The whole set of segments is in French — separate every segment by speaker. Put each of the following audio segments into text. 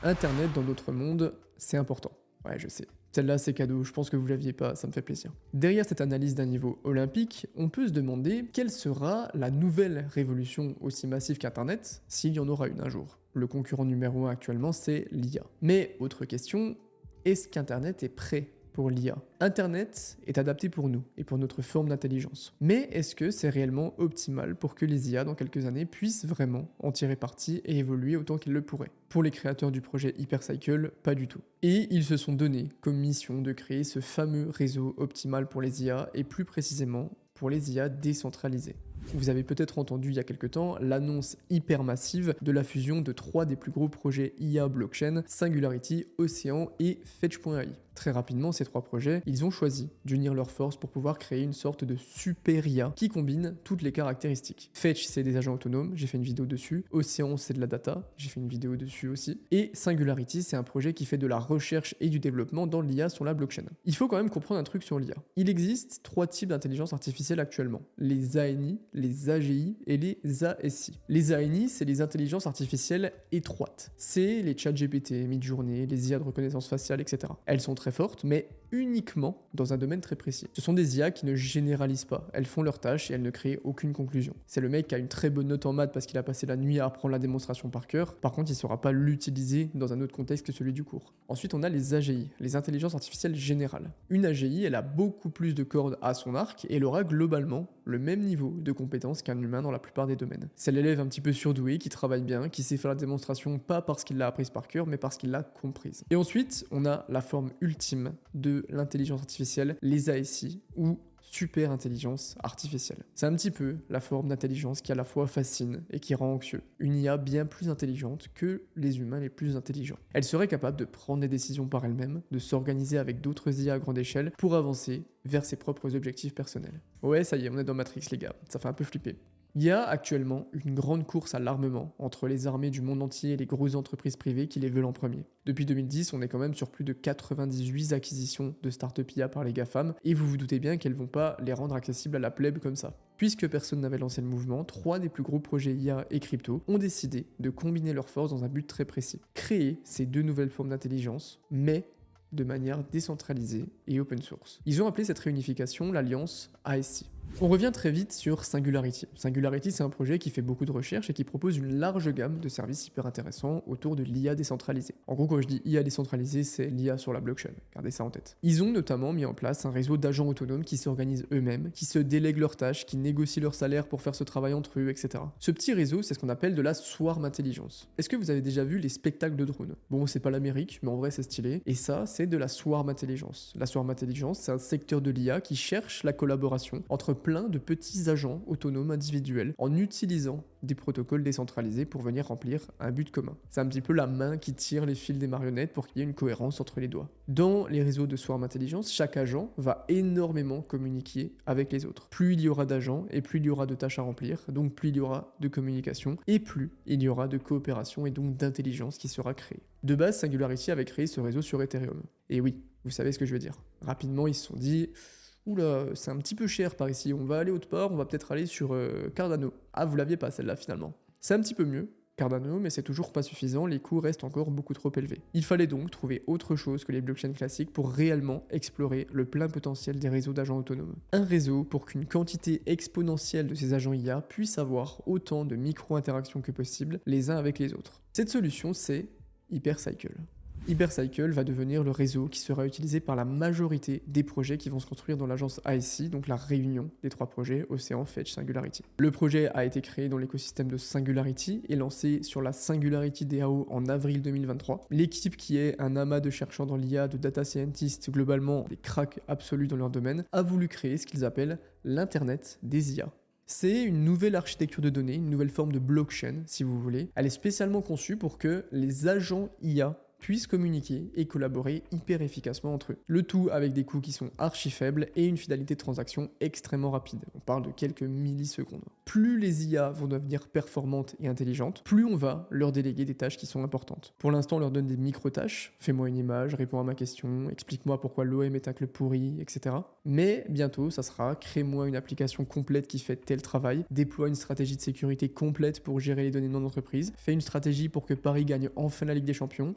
Speaker 1: Internet dans notre monde, c'est important. Ouais, je sais. Celle-là, c'est cadeau, je pense que vous l'aviez pas, ça me fait plaisir. Derrière cette analyse d'un niveau olympique, on peut se demander quelle sera la nouvelle révolution aussi massive qu'Internet, s'il y en aura une un jour. Le concurrent numéro un actuellement, c'est l'IA. Mais, autre question, est-ce qu'Internet est prêt pour l'IA? Internet est adapté pour nous et pour notre forme d'intelligence. Mais est-ce que c'est réellement optimal pour que les IA dans quelques années puissent vraiment en tirer parti et évoluer autant qu'elles le pourraient? Pour les créateurs du projet Hypercycle, pas du tout. Et ils se sont donné comme mission de créer ce fameux réseau optimal pour les IA et plus précisément pour les IA décentralisées. Vous avez peut-être entendu il y a quelque temps l'annonce hyper massive de la fusion de 3 des plus gros projets IA blockchain, Singularity, Océan et Fetch.ai. Très rapidement, ces 3 projets, ils ont choisi d'unir leurs forces pour pouvoir créer une sorte de super IA qui combine toutes les caractéristiques. Fetch, c'est des agents autonomes, j'ai fait une vidéo dessus. Océan, c'est de la data, j'ai fait une vidéo dessus aussi. Et Singularity, c'est un projet qui fait de la recherche et du développement dans l'IA sur la blockchain. Il faut quand même comprendre un truc sur l'IA. Il existe 3 types d'intelligence artificielle actuellement. Les ANI, les AGI et les ASI. Les ANI, c'est les intelligences artificielles étroites. C'est les chats GPT, Midjourney, les IA de reconnaissance faciale, etc. Elles sont très fortes, mais uniquement dans un domaine très précis. Ce sont des IA qui ne généralisent pas. Elles font leur tâche et elles ne créent aucune conclusion. C'est le mec qui a une très bonne note en maths parce qu'il a passé la nuit à apprendre la démonstration par cœur. Par contre, il ne saura pas l'utiliser dans un autre contexte que celui du cours. Ensuite, on a les AGI, les intelligences artificielles générales. Une AGI, elle a beaucoup plus de cordes à son arc et elle aura globalement le même niveau de compétence qu'un humain dans la plupart des domaines. C'est l'élève un petit peu surdoué, qui travaille bien, qui sait faire la démonstration pas parce qu'il l'a apprise par cœur, mais parce qu'il l'a comprise. Et ensuite, on a la forme ultime de l'intelligence artificielle, les ASI, ou super intelligence artificielle. C'est un petit peu la forme d'intelligence qui à la fois fascine et qui rend anxieux. Une IA bien plus intelligente que les humains les plus intelligents. Elle serait capable de prendre des décisions par elle-même, de s'organiser avec d'autres IA à grande échelle pour avancer vers ses propres objectifs personnels. Ouais, ça y est, on est dans Matrix les gars, ça fait un peu flipper. Il y a actuellement une grande course à l'armement entre les armées du monde entier et les grosses entreprises privées qui les veulent en premier. Depuis 2010, on est quand même sur plus de 98 acquisitions de start-up IA par les GAFAM, et vous vous doutez bien qu'elles vont pas les rendre accessibles à la plèbe comme ça. Puisque personne n'avait lancé le mouvement, 3 des plus gros projets IA et crypto ont décidé de combiner leurs forces dans un but très précis. Créer ces 2 nouvelles formes d'intelligence, mais de manière décentralisée et open source. Ils ont appelé cette réunification l'alliance ASI. On revient très vite sur Singularity. Singularity, c'est un projet qui fait beaucoup de recherches et qui propose une large gamme de services hyper intéressants autour de l'IA décentralisée. En gros, quand je dis IA décentralisée, c'est l'IA sur la blockchain. Gardez ça en tête. Ils ont notamment mis en place un réseau d'agents autonomes qui s'organisent eux-mêmes, qui se délèguent leurs tâches, qui négocient leur salaire pour faire ce travail entre eux, etc. Ce petit réseau, c'est ce qu'on appelle de la swarm intelligence. Est-ce que vous avez déjà vu les spectacles de drones? Bon, c'est pas l'Amérique, mais en vrai, c'est stylé. Et ça, c'est de la swarm intelligence. La swarm intelligence, c'est un secteur de l'IA qui cherche la collaboration entre plein de petits agents autonomes individuels en utilisant des protocoles décentralisés pour venir remplir un but commun. C'est un petit peu la main qui tire les fils des marionnettes pour qu'il y ait une cohérence entre les doigts. Dans les réseaux de swarm intelligence, chaque agent va énormément communiquer avec les autres. Plus il y aura d'agents et plus il y aura de tâches à remplir, donc plus il y aura de communication et plus il y aura de coopération et donc d'intelligence qui sera créée. De base, Singularity avait créé ce réseau sur Ethereum. Et oui, vous savez ce que je veux dire. Rapidement, ils se sont dit... Oula, c'est un petit peu cher par ici, on va aller autre part, on va peut-être aller sur Cardano. Ah, vous l'aviez pas celle-là finalement. C'est un petit peu mieux, Cardano, mais c'est toujours pas suffisant, les coûts restent encore beaucoup trop élevés. Il fallait donc trouver autre chose que les blockchains classiques pour réellement explorer le plein potentiel des réseaux d'agents autonomes. Un réseau pour qu'une quantité exponentielle de ces agents IA puisse avoir autant de micro-interactions que possible les uns avec les autres. Cette solution, c'est Hypercycle. Hypercycle va devenir le réseau qui sera utilisé par la majorité des projets qui vont se construire dans l'agence ASI, donc la réunion des 3 projets Océan, Fetch, Singularity. Le projet a été créé dans l'écosystème de Singularity et lancé sur la Singularity DAO en avril 2023. L'équipe, qui est un amas de chercheurs dans l'IA, de data scientists, globalement des cracks absolus dans leur domaine, a voulu créer ce qu'ils appellent l'Internet des IA. C'est une nouvelle architecture de données, une nouvelle forme de blockchain, si vous voulez. Elle est spécialement conçue pour que les agents IA puissent communiquer et collaborer hyper efficacement entre eux. Le tout avec des coûts qui sont archi faibles et une fidélité de transaction extrêmement rapide. On parle de quelques millisecondes. Plus les IA vont devenir performantes et intelligentes, plus on va leur déléguer des tâches qui sont importantes. Pour l'instant, on leur donne des micro-tâches. Fais-moi une image, réponds à ma question, explique-moi pourquoi l'OM est un club pourri, etc. Mais bientôt, ça sera crée-moi une application complète qui fait tel travail, déploie une stratégie de sécurité complète pour gérer les données de mon entreprise, fais une stratégie pour que Paris gagne enfin la Ligue des Champions,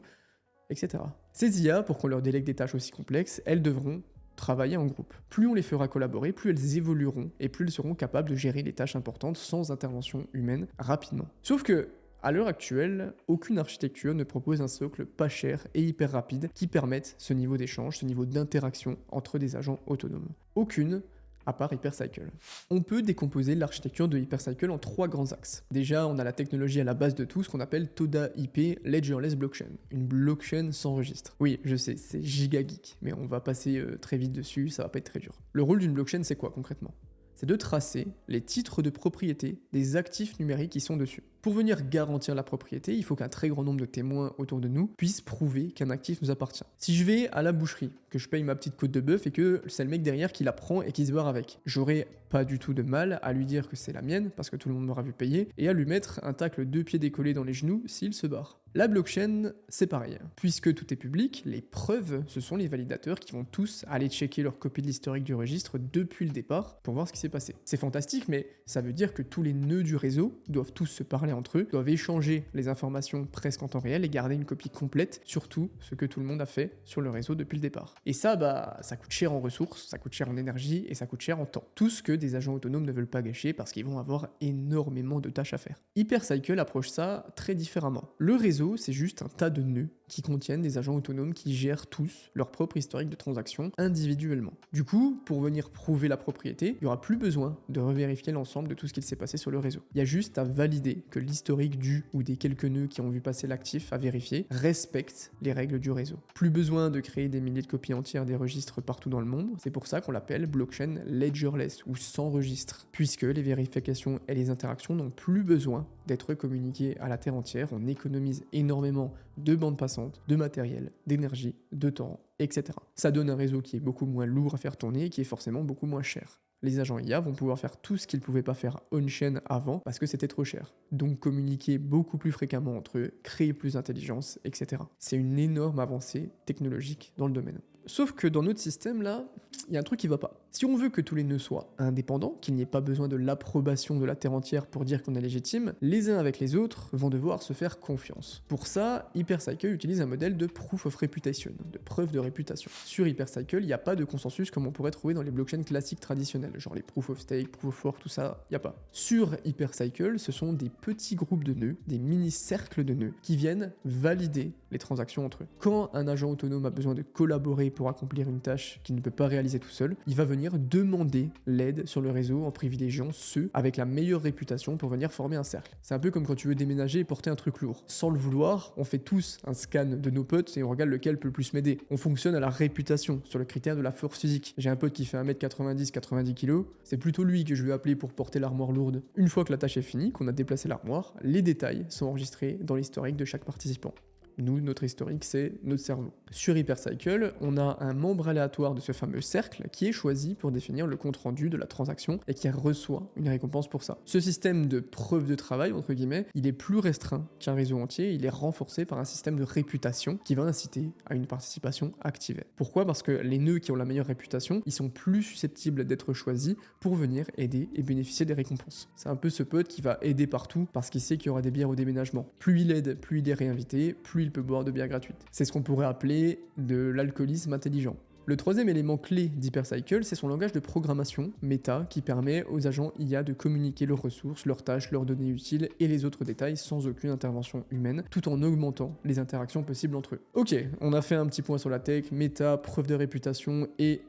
Speaker 1: etc. Ces IA, pour qu'on leur délègue des tâches aussi complexes, elles devront travailler en groupe. Plus on les fera collaborer, plus elles évolueront et plus elles seront capables de gérer les tâches importantes sans intervention humaine rapidement. Sauf que, à l'heure actuelle, aucune architecture ne propose un socle pas cher et hyper rapide qui permette ce niveau d'échange, ce niveau d'interaction entre des agents autonomes. Aucune, à part Hypercycle. On peut décomposer l'architecture de Hypercycle en 3 grands axes. Déjà, on a la technologie à la base de tout, ce qu'on appelle TODA IP Ledgerless Blockchain, une blockchain sans registre. Oui, je sais, c'est giga geek, mais on va passer très vite dessus, ça va pas être très dur. Le rôle d'une blockchain, c'est quoi concrètement? C'est de tracer les titres de propriété des actifs numériques qui sont dessus. Pour venir garantir la propriété, il faut qu'un très grand nombre de témoins autour de nous puissent prouver qu'un actif nous appartient. Si je vais à la boucherie, que je paye ma petite côte de bœuf et que c'est le mec derrière qui la prend et qui se barre avec, j'aurai pas du tout de mal à lui dire que c'est la mienne parce que tout le monde m'aura vu payer et à lui mettre un tacle 2 pieds décollés dans les genoux s'il se barre. La blockchain, c'est pareil. Puisque tout est public, les preuves, ce sont les validateurs qui vont tous aller checker leur copie de l'historique du registre depuis le départ pour voir ce qui s'est passé. C'est fantastique, mais ça veut dire que tous les nœuds du réseau doivent tous se parler entre eux, doivent échanger les informations presque en temps réel et garder une copie complète sur tout ce que tout le monde a fait sur le réseau depuis le départ. Et ça, ça coûte cher en ressources, ça coûte cher en énergie et ça coûte cher en temps. Tout ce que des agents autonomes ne veulent pas gâcher parce qu'ils vont avoir énormément de tâches à faire. Hypercycle approche ça très différemment. Le réseau, c'est juste un tas de nœuds qui contiennent des agents autonomes qui gèrent tous leur propre historique de transactions individuellement. Du coup, pour venir prouver la propriété, il n'y aura plus besoin de revérifier l'ensemble de tout ce qui s'est passé sur le réseau. Il y a juste à valider que l'historique du ou des quelques nœuds qui ont vu passer l'actif à vérifier respecte les règles du réseau. Plus besoin de créer des milliers de copies entières des registres partout dans le monde, c'est pour ça qu'on l'appelle blockchain ledgerless ou sans registre, puisque les vérifications et les interactions n'ont plus besoin d'être communiquées à la terre entière, on économise énormément de bandes passantes, de matériel, d'énergie, de temps, etc. Ça donne un réseau qui est beaucoup moins lourd à faire tourner et qui est forcément beaucoup moins cher. Les agents IA vont pouvoir faire tout ce qu'ils ne pouvaient pas faire on-chain avant parce que c'était trop cher. Donc communiquer beaucoup plus fréquemment entre eux, créer plus d'intelligence, etc. C'est une énorme avancée technologique dans le domaine. Sauf que dans notre système là, il y a un truc qui va pas. Si on veut que tous les nœuds soient indépendants, qu'il n'y ait pas besoin de l'approbation de la terre entière pour dire qu'on est légitime, les uns avec les autres vont devoir se faire confiance. Pour ça, Hypercycle utilise un modèle de proof of reputation, de preuve de réputation. Sur Hypercycle, il n'y a pas de consensus comme on pourrait trouver dans les blockchains classiques traditionnelles, genre les proof of stake, proof of work, tout ça, il n'y a pas. Sur Hypercycle, ce sont des petits groupes de nœuds, des mini-cercles de nœuds, qui viennent valider les transactions entre eux. Quand un agent autonome a besoin de collaborer pour accomplir une tâche qu'il ne peut pas réaliser tout seul, il va venir demander l'aide sur le réseau en privilégiant ceux avec la meilleure réputation pour venir former un cercle. C'est un peu comme quand tu veux déménager et porter un truc lourd. Sans le vouloir, on fait tous un scan de nos potes et on regarde lequel peut le plus m'aider. On fonctionne à la réputation, sur le critère de la force physique. J'ai un pote qui fait 1m90, 90 kg, c'est plutôt lui que je vais appeler pour porter l'armoire lourde. Une fois que la tâche est finie, qu'on a déplacé l'armoire, les détails sont enregistrés dans l'historique de chaque participant. Nous, notre historique, c'est notre cerveau. Sur Hypercycle, on a un membre aléatoire de ce fameux cercle qui est choisi pour définir le compte-rendu de la transaction et qui reçoit une récompense pour ça. Ce système de preuve de travail, entre guillemets, il est plus restreint qu'un réseau entier, il est renforcé par un système de réputation qui va inciter à une participation activée. Pourquoi? Parce que les nœuds qui ont la meilleure réputation, ils sont plus susceptibles d'être choisis pour venir aider et bénéficier des récompenses. C'est un peu ce pote qui va aider partout parce qu'il sait qu'il y aura des bières au déménagement. Plus il aide, plus il est réinvité, plus il peut boire de bière gratuite. C'est ce qu'on pourrait appeler de l'alcoolisme intelligent. Le troisième élément clé d'Hypercycle, c'est son langage de programmation, Meta, qui permet aux agents IA de communiquer leurs ressources, leurs tâches, leurs données utiles et les autres détails sans aucune intervention humaine, tout en augmentant les interactions possibles entre eux. Ok, on a fait un petit point sur la tech, Meta, preuve de réputation et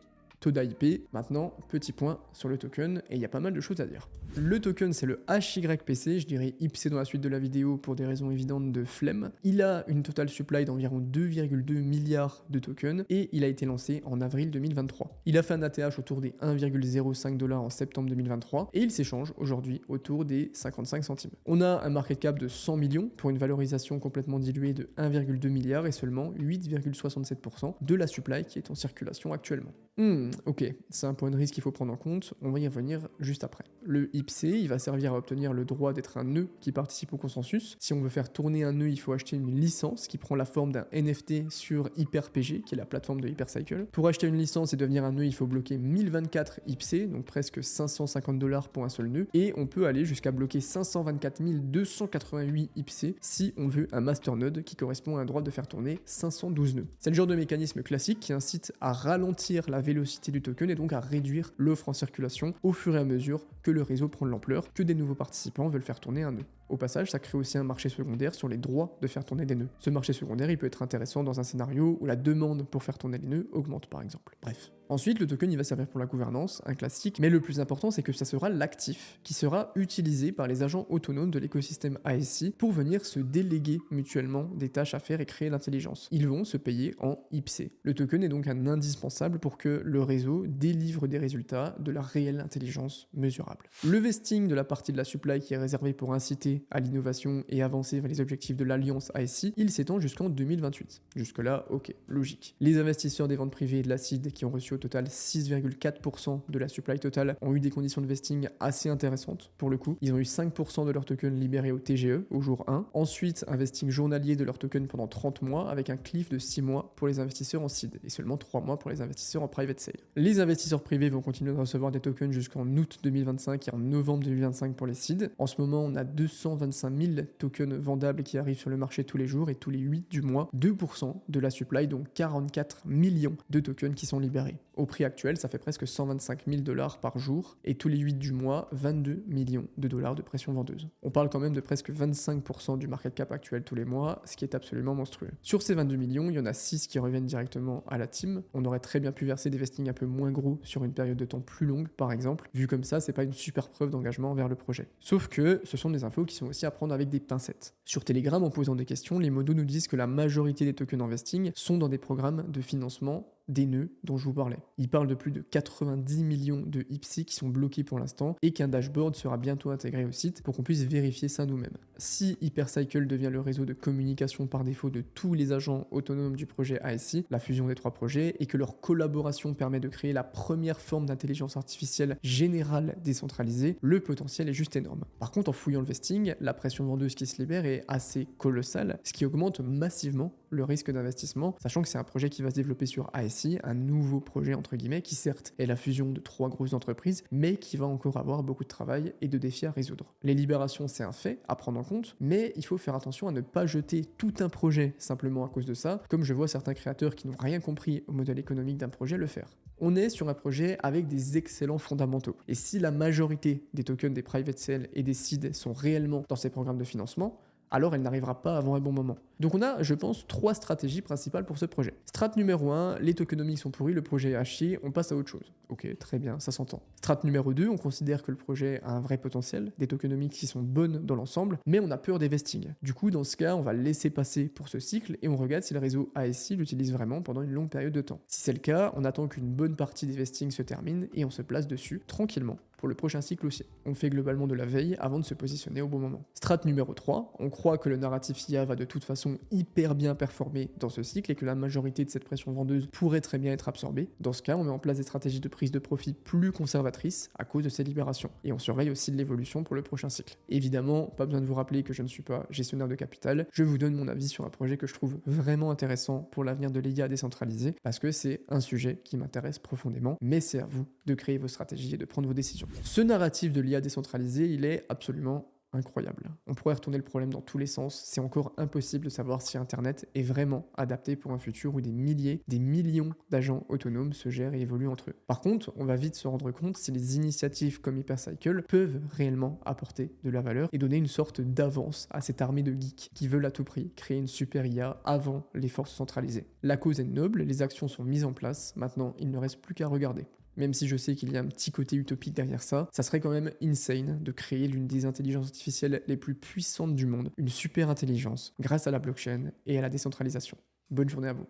Speaker 1: Toda IP. Maintenant, petit point sur le token, et il y a pas mal de choses à dire. Le token, c'est le HYPC, je dirais IPC dans la suite de la vidéo pour des raisons évidentes de flemme. Il a une total supply d'environ 2,2 milliards de tokens et il a été lancé en avril 2023. Il a fait un ATH autour des 1,05 $ en septembre 2023 et il s'échange aujourd'hui autour des 55 centimes. On a un market cap de 100 millions pour une valorisation complètement diluée de 1,2 milliard et seulement 8,67% de la supply qui est en circulation actuellement. Ok, c'est un point de risque qu'il faut prendre en compte, on va y revenir juste après. Le IPC, il va servir à obtenir le droit d'être un nœud qui participe au consensus. Si on veut faire tourner un nœud, il faut acheter une licence qui prend la forme d'un NFT sur HyperPG, qui est la plateforme de Hypercycle. Pour acheter une licence et devenir un nœud, il faut bloquer 1024 IPC, donc presque 550 $ pour un seul nœud, et on peut aller jusqu'à bloquer 524 288 IPC si on veut un masternode qui correspond à un droit de faire tourner 512 nœuds. C'est le genre de mécanisme classique qui incite à ralentir la vélocité du token et donc à réduire l'offre en circulation au fur et à mesure que le réseau prend de l'ampleur, que des nouveaux participants veulent faire tourner un nœud. Au passage, ça crée aussi un marché secondaire sur les droits de faire tourner des nœuds. Ce marché secondaire, il peut être intéressant dans un scénario où la demande pour faire tourner les nœuds augmente par exemple. Bref. Ensuite, le token, il va servir pour la gouvernance, un classique, mais le plus important, c'est que ça sera l'actif qui sera utilisé par les agents autonomes de l'écosystème ASI pour venir se déléguer mutuellement des tâches à faire et créer l'intelligence. Ils vont se payer en IPC. Le token est donc un indispensable pour que le réseau délivre des résultats de la réelle intelligence mesurable. Le vesting de la partie de la supply qui est réservée pour inciter à l'innovation et avancer vers les objectifs de l'alliance ASI, il s'étend jusqu'en 2028. Jusque-là, ok, logique. Les investisseurs des ventes privées et de l'acide qui ont reçu au total 6,4% de la supply totale ont eu des conditions de vesting assez intéressantes pour le coup. Ils ont eu 5% de leurs tokens libérés au TGE au jour 1. Ensuite, un vesting journalier de leurs tokens pendant 30 mois avec un cliff de 6 mois pour les investisseurs en seed et seulement 3 mois pour les investisseurs en private sale. Les investisseurs privés vont continuer de recevoir des tokens jusqu'en août 2025 et en novembre 2025 pour les seeds. En ce moment, on a 225 000 tokens vendables qui arrivent sur le marché tous les jours et tous les 8 du mois, 2% de la supply, donc 44 millions de tokens qui sont libérés. Au prix actuel, ça fait presque 125 000 $ par jour et tous les 8 du mois, 22 millions de dollars de pression vendeuse. On parle quand même de presque 25% du market cap actuel tous les mois, ce qui est absolument monstrueux. Sur ces 22 millions, il y en a 6 qui reviennent directement à la team. On aurait très bien pu verser des vestings un peu moins gros sur une période de temps plus longue, par exemple. Vu comme ça, c'est pas une super preuve d'engagement vers le projet. Sauf que ce sont des infos qui sont aussi à prendre avec des pincettes. Sur Telegram, en posant des questions, les modos nous disent que la majorité des tokens en vesting sont dans des programmes de financement des nœuds dont je vous parlais. Il parle de plus de 90 millions de IPC qui sont bloqués pour l'instant et qu'un dashboard sera bientôt intégré au site pour qu'on puisse vérifier ça nous-mêmes. Si Hypercycle devient le réseau de communication par défaut de tous les agents autonomes du projet ASI, la fusion des 3 projets, et que leur collaboration permet de créer la première forme d'intelligence artificielle générale décentralisée, le potentiel est juste énorme. Par contre, en fouillant le vesting, la pression vendeuse qui se libère est assez colossale, ce qui augmente massivement le risque d'investissement, sachant que c'est un projet qui va se développer sur ASI, un nouveau projet entre guillemets, qui certes est la fusion de 3 grosses entreprises, mais qui va encore avoir beaucoup de travail et de défis à résoudre. Les libérations, c'est un fait à prendre en compte, mais il faut faire attention à ne pas jeter tout un projet simplement à cause de ça, comme je vois certains créateurs qui n'ont rien compris au modèle économique d'un projet le faire. On est sur un projet avec des excellents fondamentaux. Et si la majorité des tokens des private sales et des seeds sont réellement dans ces programmes de financement, alors elle n'arrivera pas avant un bon moment. Donc on a, je pense, 3 stratégies principales pour ce projet. Strat numéro 1, les tokenomics sont pourris, le projet est à chier, on passe à autre chose. Ok, très bien, ça s'entend. Strat numéro 2, on considère que le projet a un vrai potentiel, des tokenomics qui sont bonnes dans l'ensemble, mais on a peur des vestings. Du coup, dans ce cas, on va le laisser passer pour ce cycle et on regarde si le réseau ASI l'utilise vraiment pendant une longue période de temps. Si c'est le cas, on attend qu'une bonne partie des vestings se termine et on se place dessus tranquillement pour le prochain cycle aussi. On fait globalement de la veille avant de se positionner au bon moment. Strat numéro 3, on croit que le narratif IA va de toute façon hyper bien performer dans ce cycle et que la majorité de cette pression vendeuse pourrait très bien être absorbée. Dans ce cas, on met en place des stratégies de prise de profit plus conservatrices à cause de ces libérations. Et on surveille aussi l'évolution pour le prochain cycle. Évidemment, pas besoin de vous rappeler que je ne suis pas gestionnaire de capital, je vous donne mon avis sur un projet que je trouve vraiment intéressant pour l'avenir de l'IA décentralisée, parce que c'est un sujet qui m'intéresse profondément, mais c'est à vous de créer vos stratégies et de prendre vos décisions. Ce narratif de l'IA décentralisée, il est absolument incroyable. On pourrait retourner le problème dans tous les sens, c'est encore impossible de savoir si Internet est vraiment adapté pour un futur où des milliers, des millions d'agents autonomes se gèrent et évoluent entre eux. Par contre, on va vite se rendre compte si les initiatives comme Hypercycle peuvent réellement apporter de la valeur et donner une sorte d'avance à cette armée de geeks qui veulent à tout prix créer une super IA avant les forces centralisées. La cause est noble, les actions sont mises en place, maintenant il ne reste plus qu'à regarder. Même si je sais qu'il y a un petit côté utopique derrière ça, ça serait quand même insane de créer l'une des intelligences artificielles les plus puissantes du monde, une super intelligence, grâce à la blockchain et à la décentralisation. Bonne journée à vous.